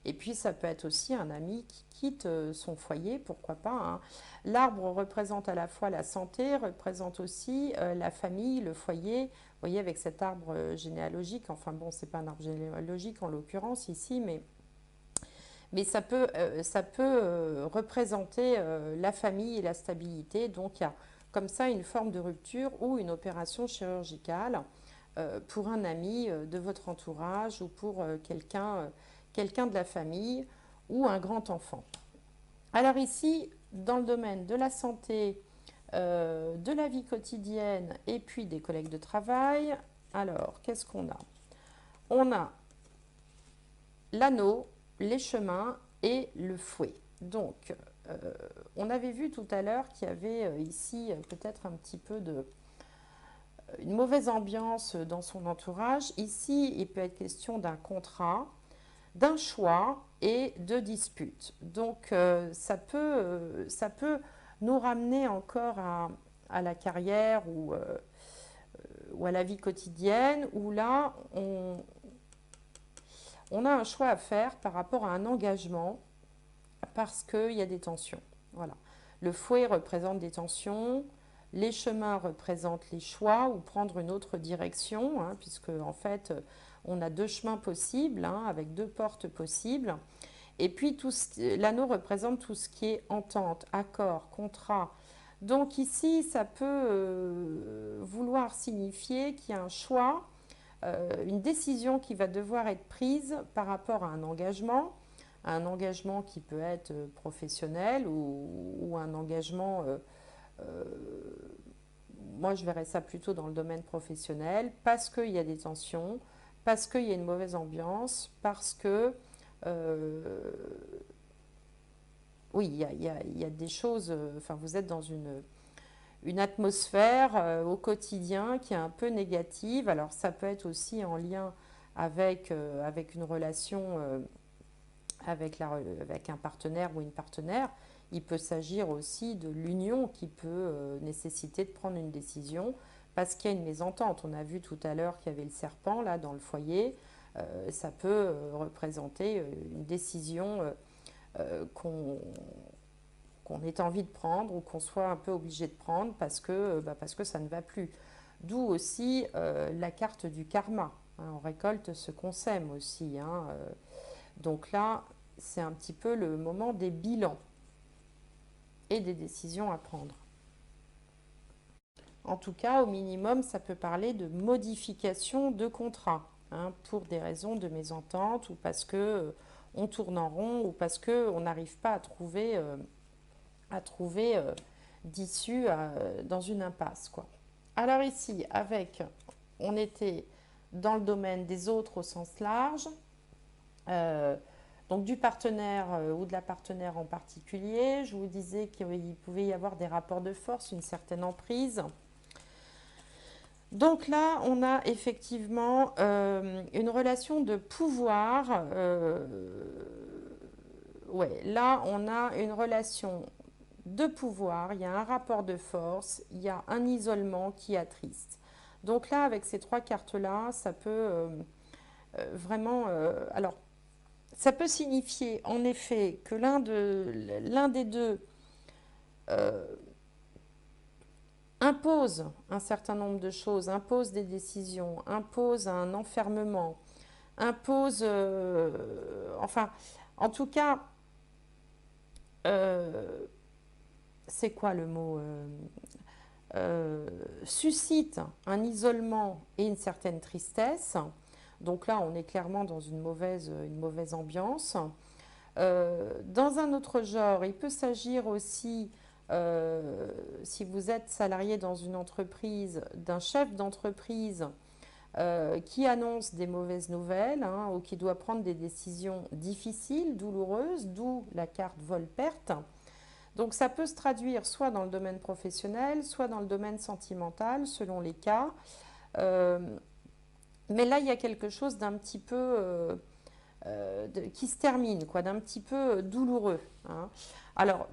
Et puis ça peut être aussi un ami qui quitte son foyer, pourquoi pas, hein. L'arbre représente à la fois la santé, représente aussi la famille, le foyer. Vous voyez, avec cet arbre généalogique, enfin bon, c'est pas un arbre généalogique en l'occurrence ici, mais ça peut représenter la famille et la stabilité. Donc il y a comme ça une forme de rupture ou une opération chirurgicale pour un ami de votre entourage ou pour quelqu'un de la famille ou un grand enfant. Alors ici, dans le domaine de la santé, de la vie quotidienne et puis des collègues de travail, alors qu'est-ce qu'on a? On a l'anneau, les chemins et le fouet. Donc, on avait vu tout à l'heure qu'il y avait ici peut-être un petit peu de une mauvaise ambiance dans son entourage. Ici, il peut être question d'un contrat, d'un choix et de disputes. Donc, ça peut nous ramener encore à la carrière ou à la vie quotidienne, où là, on a un choix à faire par rapport à un engagement parce qu'il y a des tensions. Voilà. Le fouet représente des tensions, les chemins représentent les choix ou prendre une autre direction, hein, puisque en fait, on a deux chemins possibles, hein, avec deux portes possibles. Et puis, l'anneau représente tout ce qui est entente, accord, contrat. Donc ici, ça peut vouloir signifier qu'il y a un choix, une décision qui va devoir être prise par rapport à un engagement qui peut être professionnel ou un engagement, euh, moi je verrais ça plutôt dans le domaine professionnel, parce qu'il y a des tensions, parce qu'il y a une mauvaise ambiance, parce que oui, il y a des choses, enfin vous êtes dans une atmosphère au quotidien qui est un peu négative. Alors ça peut être aussi en lien avec une relation avec un partenaire ou une partenaire. Il peut s'agir aussi de l'union qui peut nécessiter de prendre une décision parce qu'il y a une mésentente. On a vu tout à l'heure qu'il y avait le serpent là dans le foyer. Ça peut représenter une décision qu'on ait envie de prendre ou qu'on soit un peu obligé de prendre parce que ça ne va plus. D'où aussi la carte du karma. Hein, on récolte ce qu'on sème aussi. Hein, donc là, c'est un petit peu le moment des bilans et des décisions à prendre. En tout cas, au minimum, ça peut parler de modification de contrat, hein, pour des raisons de mésentente ou parce que on tourne en rond ou parce qu'on n'arrive pas à trouver d'issue dans une impasse, quoi. Alors ici, on était dans le domaine des autres au sens large, euh, donc du partenaire ou de la partenaire en particulier. Je vous disais qu'il pouvait y avoir des rapports de force, une certaine emprise. Donc là, on a effectivement une relation de pouvoir. Ouais, là, on a une relation de pouvoir, il y a un rapport de force, il y a un isolement qui attriste. Donc là, avec ces trois cartes-là, ça peut vraiment... alors, ça peut signifier en effet que l'un des deux euh, impose un certain nombre de choses, impose des décisions, impose un enfermement, impose... enfin, en tout cas, c'est quoi le mot suscite un isolement et une certaine tristesse. Donc là, on est clairement dans une mauvaise ambiance. Dans un autre genre, il peut s'agir aussi, si vous êtes salarié dans une entreprise, d'un chef d'entreprise qui annonce des mauvaises nouvelles, hein, ou qui doit prendre des décisions difficiles, douloureuses, d'où la carte vol-perte. Donc ça peut se traduire soit dans le domaine professionnel, soit dans le domaine sentimental, selon les cas. Euh, mais là, il y a quelque chose d'un petit peu qui se termine, quoi, d'un petit peu douloureux. Hein. Alors,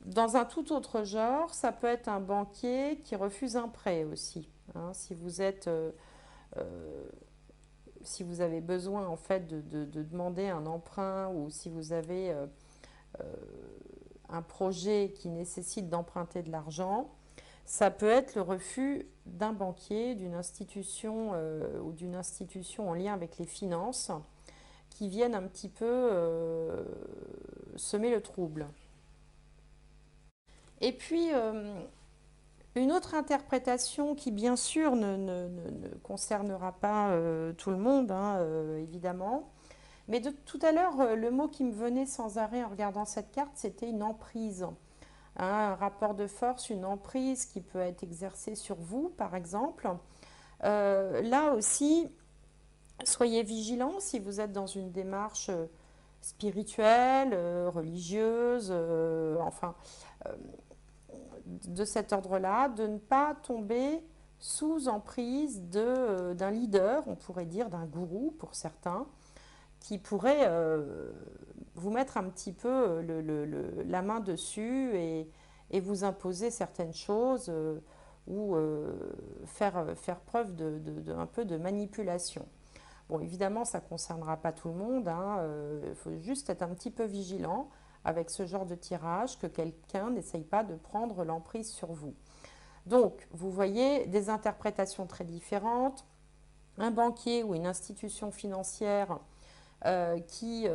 dans un tout autre genre, ça peut être un banquier qui refuse un prêt aussi. Hein, euh, si vous avez besoin en fait de demander un emprunt ou si vous avez euh, un projet qui nécessite d'emprunter de l'argent, ça peut être le refus d'un banquier, d'une institution ou d'une institution en lien avec les finances qui viennent un petit peu semer le trouble. Et puis, une autre interprétation qui, bien sûr, ne concernera pas tout le monde, hein, évidemment. Mais tout à l'heure, le mot qui me venait sans arrêt en regardant cette carte, c'était une emprise. Hein, un rapport de force, une emprise qui peut être exercée sur vous, par exemple. Là aussi, soyez vigilants si vous êtes dans une démarche spirituelle, religieuse, enfin, euh, de cet ordre-là, de ne pas tomber sous emprise d'un leader, on pourrait dire d'un gourou pour certains, qui pourrait vous mettre un petit peu la main dessus et vous imposer certaines choses ou faire preuve un peu de manipulation. Bon, évidemment, ça ne concernera pas tout le monde. Hein, faut juste être un petit peu vigilant avec ce genre de tirage, que quelqu'un n'essaye pas de prendre l'emprise sur vous. Donc, vous voyez des interprétations très différentes. Un banquier ou une institution financière qui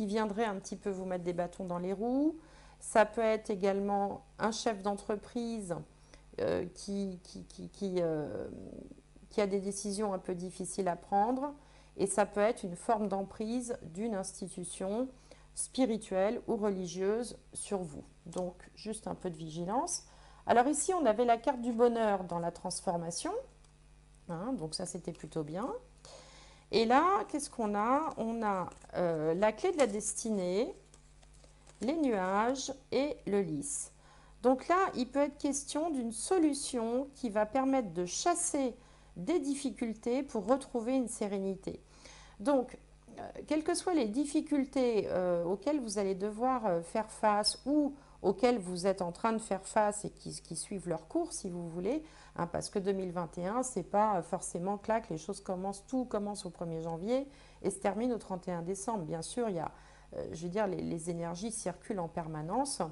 viendrait un petit peu vous mettre des bâtons dans les roues. Ça peut être également un chef d'entreprise qui a des décisions un peu difficiles à prendre. Et ça peut être une forme d'emprise d'une institution spirituelle ou religieuse sur vous. Donc, juste un peu de vigilance. Alors ici, on avait la carte du bonheur dans la transformation. Hein, donc ça, c'était plutôt bien. Et là, qu'est-ce qu'on a? On a la clé de la destinée, les nuages et le lys. Donc là, il peut être question d'une solution qui va permettre de chasser des difficultés pour retrouver une sérénité. Donc, quelles que soient les difficultés auxquelles vous allez devoir faire face ou auxquelles vous êtes en train de faire face et qui suivent leur cours, si vous voulez, hein, parce que 2021, c'est pas forcément claque, les choses commencent, tout commence au 1er janvier et se termine au 31 décembre. Bien sûr, il y a, je veux dire, les énergies circulent en permanence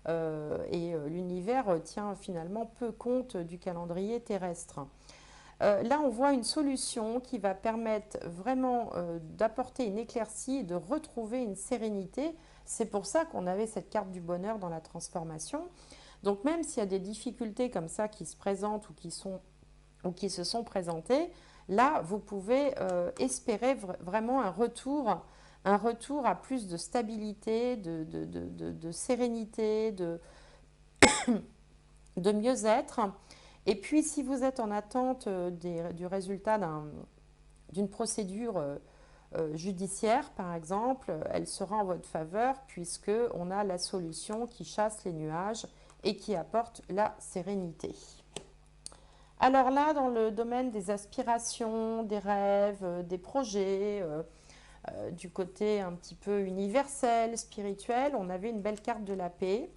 et l'univers tient finalement peu compte du calendrier terrestre. Là, on voit une solution qui va permettre vraiment d'apporter une éclaircie et de retrouver une sérénité. C'est pour ça qu'on avait cette carte du bonheur dans la transformation. Donc même s'il y a des difficultés comme ça qui se présentent ou qui se sont présentées, là, vous pouvez espérer vraiment un retour à plus de stabilité, de sérénité, de mieux-être. Et puis, si vous êtes en attente du résultat d'une procédure judiciaire, par exemple, elle sera en votre faveur puisque on a la solution qui chasse les nuages et qui apporte la sérénité. Alors là, dans le domaine des aspirations, des rêves, des projets, du côté un petit peu universel, spirituel, on avait une belle carte de la paix.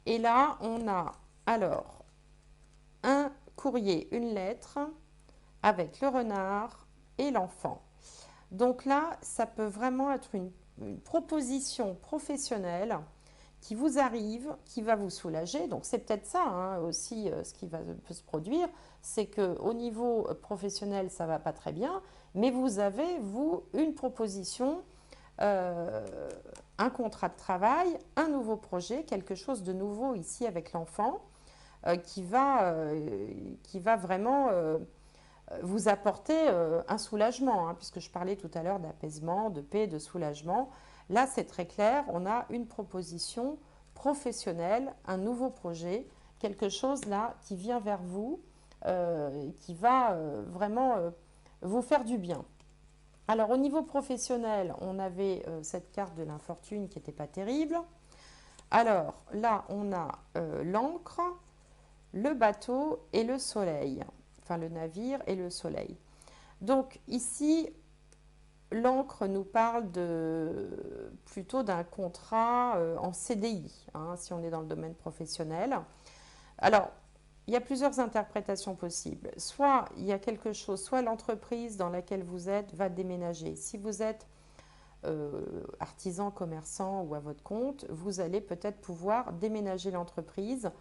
Et là, on a alors un courrier, une lettre avec le renard et l'enfant. Donc là, ça peut vraiment être une proposition professionnelle qui vous arrive, qui va vous soulager. Donc c'est peut-être ça hein, aussi ce qui peut se produire, c'est qu'au niveau professionnel, ça ne va pas très bien, mais vous avez, vous, une proposition, un contrat de travail, un nouveau projet, quelque chose de nouveau ici avec l'enfant, qui va vraiment vous apporter un soulagement, hein, puisque je parlais tout à l'heure d'apaisement, de paix, de soulagement. Là, c'est très clair, on a une proposition professionnelle, un nouveau projet, quelque chose là qui vient vers vous, qui va vraiment vous faire du bien. Alors, au niveau professionnel, on avait cette carte de l'infortune qui n'était pas terrible. Alors, là, on a l'encre, le bateau et le soleil, enfin le navire et le soleil. Donc ici, l'encre nous parle plutôt d'un contrat en CDI, hein, si on est dans le domaine professionnel. Alors, il y a plusieurs interprétations possibles. Soit il y a quelque chose, soit l'entreprise dans laquelle vous êtes va déménager. Si vous êtes artisan, commerçant ou à votre compte, vous allez peut-être pouvoir déménager l'entreprise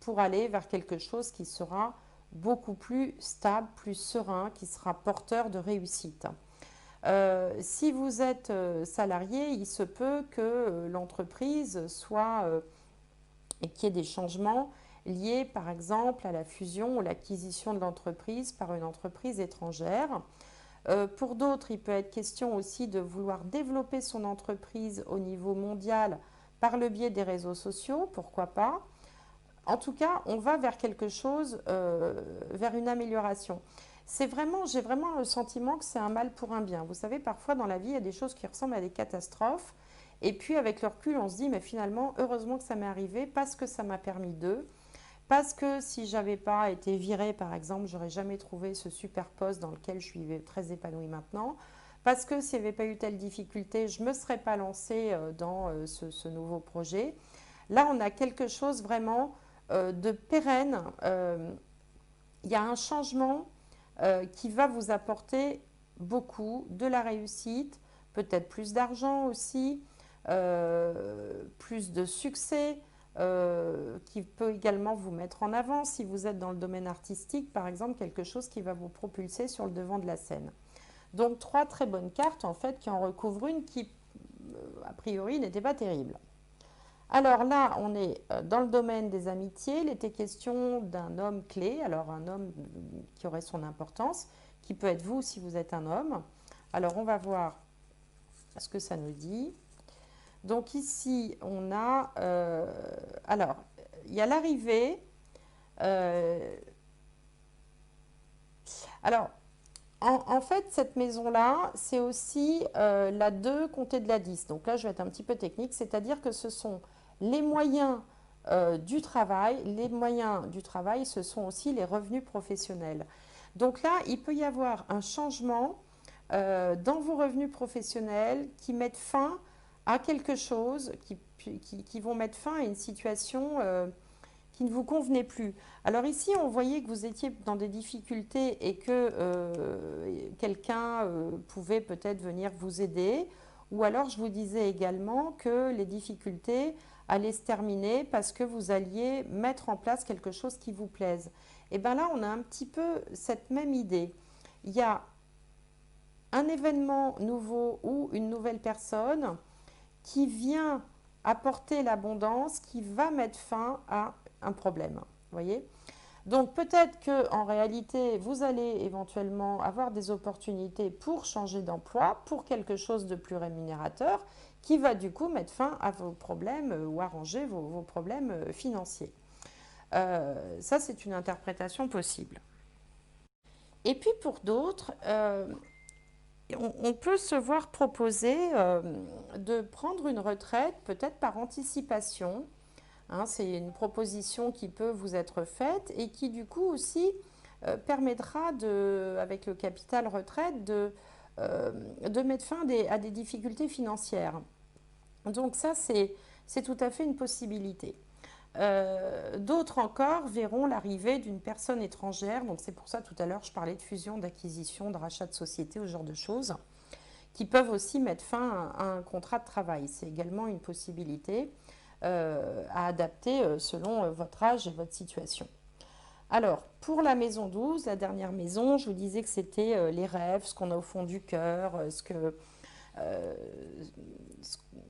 pour aller vers quelque chose qui sera beaucoup plus stable, plus serein, qui sera porteur de réussite. Si vous êtes salarié, il se peut que l'entreprise soit et qu'il y ait des changements liés par exemple à la fusion ou l'acquisition de l'entreprise par une entreprise étrangère. Pour d'autres, il peut être question aussi de vouloir développer son entreprise au niveau mondial par le biais des réseaux sociaux, pourquoi pas. En tout cas, on va vers quelque chose, vers une amélioration. J'ai vraiment le sentiment que c'est un mal pour un bien. Vous savez, parfois dans la vie, il y a des choses qui ressemblent à des catastrophes. Et puis avec le recul, on se dit, mais finalement, heureusement que ça m'est arrivé parce que ça m'a permis d'eux. Parce que si j'avais pas été virée, par exemple, j'aurais jamais trouvé ce super poste dans lequel je suis très épanouie maintenant. Parce que s'il n'y avait pas eu telle difficulté, je ne me serais pas lancée dans ce nouveau projet. Là, on a quelque chose vraiment de pérenne. Il y a un changement qui va vous apporter beaucoup, de la réussite, peut-être plus d'argent aussi, plus de succès, qui peut également vous mettre en avant si vous êtes dans le domaine artistique, par exemple, quelque chose qui va vous propulser sur le devant de la scène. Donc, trois très bonnes cartes, en fait, qui en recouvrent une qui, a priori, n'était pas terrible. Alors là, on est dans le domaine des amitiés. Il était question d'un homme clé, alors un homme qui aurait son importance, qui peut être vous si vous êtes un homme. Alors, on va voir ce que ça nous dit. Donc ici, on a... alors, il y a l'arrivée. Alors, en fait, cette maison-là, c'est aussi la 2 comptée de la 10. Donc là, je vais être un petit peu technique, c'est-à-dire que ce sont les moyens du travail. Les moyens du travail, ce sont aussi les revenus professionnels. Donc là, il peut y avoir un changement dans vos revenus professionnels qui mettent fin à quelque chose, qui vont mettre fin à une situation qui ne vous convenait plus. Alors ici, on voyait que vous étiez dans des difficultés et que quelqu'un pouvait peut-être venir vous aider. Ou alors, je vous disais également que les difficultés allaient se terminer parce que vous alliez mettre en place quelque chose qui vous plaise. Et bien là, on a un petit peu cette même idée. Il y a un événement nouveau ou une nouvelle personne qui vient apporter l'abondance, qui va mettre fin à un problème. Voyez? Donc peut-être que en réalité, vous allez éventuellement avoir des opportunités pour changer d'emploi, pour quelque chose de plus rémunérateur, qui va du coup mettre fin à vos problèmes ou arranger vos problèmes financiers. Ça, c'est une interprétation possible. Et puis pour d'autres, on peut se voir proposer de prendre une retraite, peut-être par anticipation. Hein, c'est une proposition qui peut vous être faite et qui du coup aussi permettra, avec le capital retraite, de mettre fin à des difficultés financières. Donc ça, c'est tout à fait une possibilité. D'autres encore verront l'arrivée d'une personne étrangère, donc c'est pour ça tout à l'heure je parlais de fusion, d'acquisition, de rachat de société, ce genre de choses, qui peuvent aussi mettre fin à un contrat de travail. C'est également une possibilité à adapter selon votre âge et votre situation. Alors, pour la maison 12, la dernière maison, je vous disais que c'était les rêves, ce qu'on a au fond du cœur, euh,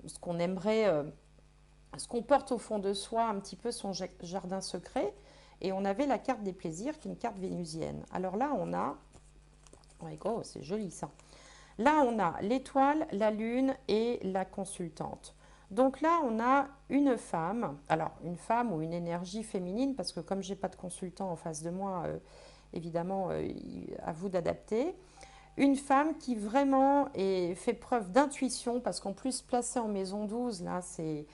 ce qu'on aimerait, ce qu'on porte au fond de soi, un petit peu son jardin secret. Et on avait la carte des plaisirs, qui est une carte vénusienne. Alors là, on a... Oh, c'est joli ça. Là, on a l'étoile, la lune et la consultante. Donc là, on a une femme, alors une femme ou une énergie féminine, parce que comme je n'ai pas de consultant en face de moi, évidemment, à vous d'adapter. Une femme qui vraiment fait preuve d'intuition, parce qu'en plus, placée en maison 12, là, c'est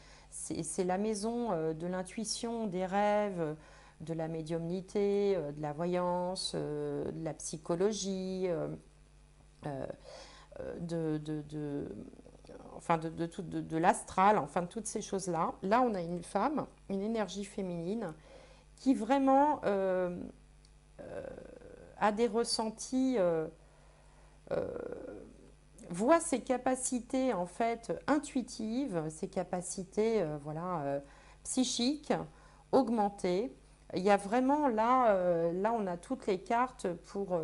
la maison de l'intuition, des rêves, de la médiumnité, de la voyance, de la psychologie, euh, enfin de l'astral, enfin de toutes ces choses-là. Là, on a une femme, une énergie féminine qui vraiment a des ressentis, voit ses capacités en fait intuitives, ses capacités psychiques augmentées. Il y a vraiment là, là on a toutes les cartes pour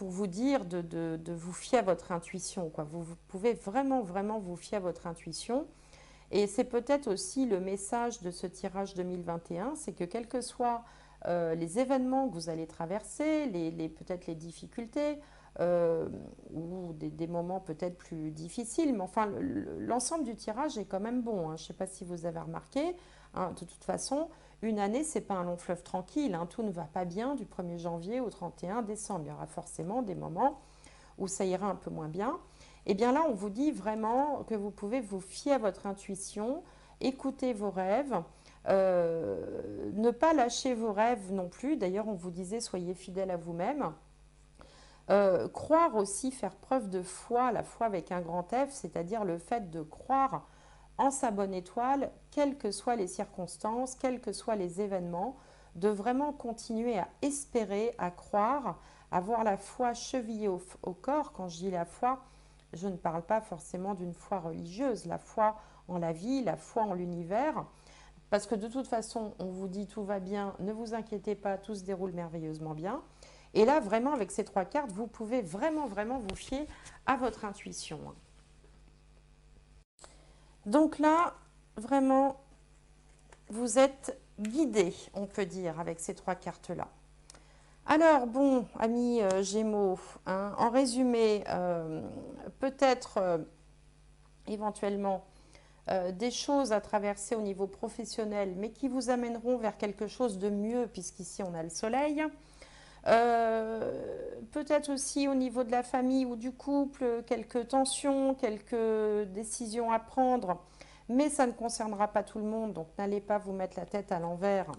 vous dire de vous fier à votre intuition, quoi. Vous pouvez vraiment, vraiment vous fier à votre intuition. Et c'est peut-être aussi le message de ce tirage 2021, c'est que quels que soient les événements que vous allez traverser, peut-être les difficultés, ou des moments peut-être plus difficiles, mais enfin l'ensemble du tirage est quand même bon, hein. Je ne sais pas si vous avez remarqué, hein, de toute façon, une année, ce n'est pas un long fleuve tranquille, hein. Tout ne va pas bien du 1er janvier au 31 décembre. Il y aura forcément des moments où ça ira un peu moins bien. Et bien là, on vous dit vraiment que vous pouvez vous fier à votre intuition, écouter vos rêves, ne pas lâcher vos rêves non plus. D'ailleurs, on vous disait, soyez fidèle à vous-même. Croire aussi, faire preuve de foi, la foi avec un grand F, c'est-à-dire le fait de croire en sa bonne étoile, quelles que soient les circonstances, quels que soient les événements, de vraiment continuer à espérer, à croire, avoir la foi chevillée au corps. Quand je dis la foi, je ne parle pas forcément d'une foi religieuse, la foi en la vie, la foi en l'univers, parce que de toute façon, on vous dit tout va bien, ne vous inquiétez pas, tout se déroule merveilleusement bien. Et là, vraiment, avec ces 3 cartes, vous pouvez vraiment, vraiment vous fier à votre intuition. Donc là, vraiment, vous êtes guidé, on peut dire, avec ces 3 cartes-là. Alors, bon, amis Gémeaux, hein, en résumé, peut-être éventuellement des choses à traverser au niveau professionnel, mais qui vous amèneront vers quelque chose de mieux, puisqu'ici on a le soleil. Peut-être aussi au niveau de la famille ou du couple, quelques tensions, quelques décisions à prendre, mais ça ne concernera pas tout le monde, donc n'allez pas vous mettre la tête à l'envers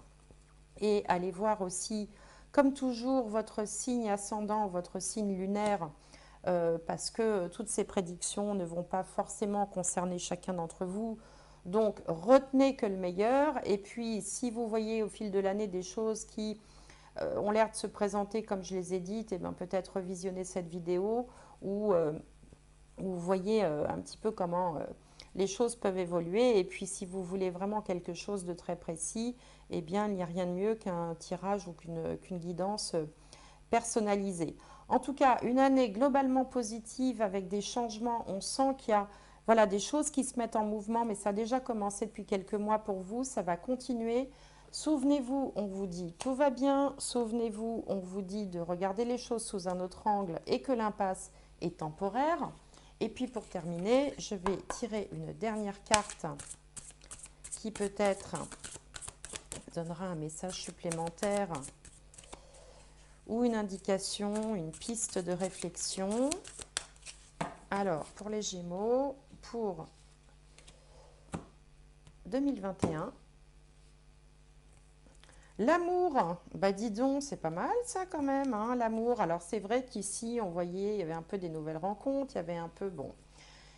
et allez voir aussi Comme toujours, votre signe ascendant, votre signe lunaire, parce que toutes ces prédictions ne vont pas forcément concerner chacun d'entre vous. Donc, retenez que le meilleur. Et puis, si vous voyez au fil de l'année des choses qui ont l'air de se présenter comme je les ai dites, et bien peut-être revisionner cette vidéo où vous voyez un petit peu comment les choses peuvent évoluer. Et puis, si vous voulez vraiment quelque chose de très précis, eh bien, il n'y a rien de mieux qu'un tirage ou qu'une guidance personnalisée. En tout cas, une année globalement positive avec des changements. On sent qu'il y a voilà, des choses qui se mettent en mouvement, mais ça a déjà commencé depuis quelques mois pour vous. Ça va continuer. Souvenez-vous, on vous dit tout va bien. Souvenez-vous, on vous dit de regarder les choses sous un autre angle et que l'impasse est temporaire. Et puis pour terminer, je vais tirer une dernière carte qui peut-être donnera un message supplémentaire ou une indication, une piste de réflexion. Alors, pour les Gémeaux, pour 2021, l'amour, bah dis donc, c'est pas mal ça quand même, hein, l'amour. Alors c'est vrai qu'ici, on voyait, il y avait un peu des nouvelles rencontres, il y avait un peu, bon,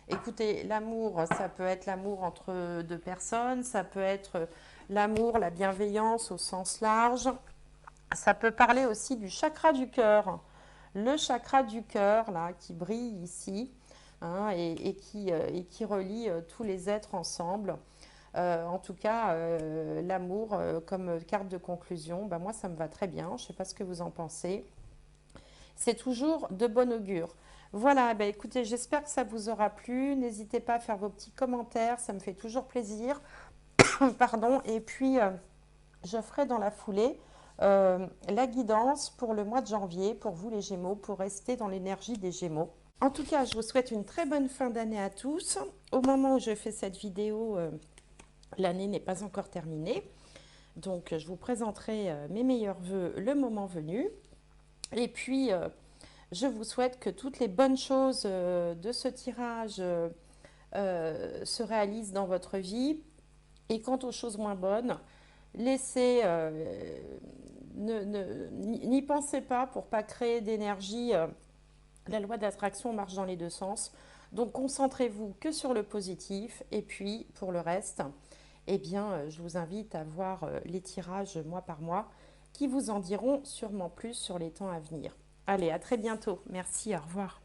écoutez, l'amour, ça peut être l'amour entre deux personnes, ça peut être l'amour, la bienveillance au sens large. Ça peut parler aussi du chakra du cœur. Le chakra du cœur, là, qui brille ici, hein, et qui relie tous les êtres ensemble. En tout cas, l'amour comme carte de conclusion, bah, moi, ça me va très bien. Je ne sais pas ce que vous en pensez. C'est toujours de bon augure. Voilà, bah, écoutez, j'espère que ça vous aura plu. N'hésitez pas à faire vos petits commentaires, ça me fait toujours plaisir. Pardon. Et puis, je ferai dans la foulée la guidance pour le mois de janvier, pour vous les Gémeaux, pour rester dans l'énergie des Gémeaux. En tout cas, je vous souhaite une très bonne fin d'année à tous. Au moment où je fais cette vidéo, l'année n'est pas encore terminée. Donc, je vous présenterai mes meilleurs vœux le moment venu. Et puis, je vous souhaite que toutes les bonnes choses de ce tirage se réalisent dans votre vie. Et quant aux choses moins bonnes, laissez, n'y pensez pas pour pas créer d'énergie. La loi d'attraction marche dans les deux sens. Donc concentrez-vous que sur le positif. Et puis pour le reste, eh bien, je vous invite à voir les tirages mois par mois qui vous en diront sûrement plus sur les temps à venir. Allez, à très bientôt. Merci, au revoir.